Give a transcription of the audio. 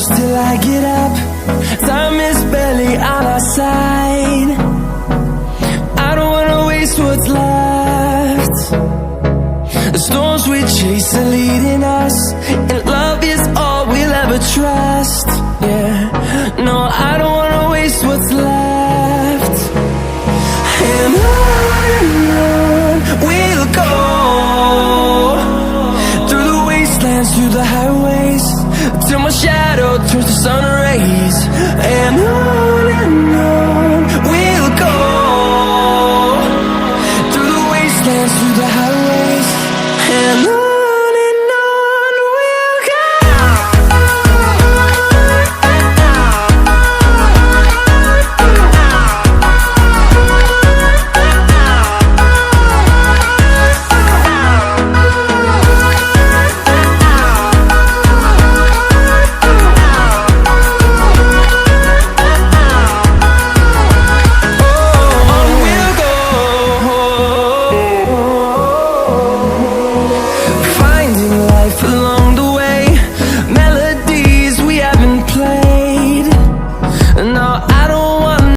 push till I get up. Time is barely on our side. I don't wanna waste what's left. The storms we chase are leading us, and love is all we'll ever trust. Yeah, no, I don't wanna waste what's left. And on we'll go, through the wastelands, through the highways, till my shadow turns to sun rays. And on we'll go, through the wastelands, through the highways, and on we'll go. Finding life alone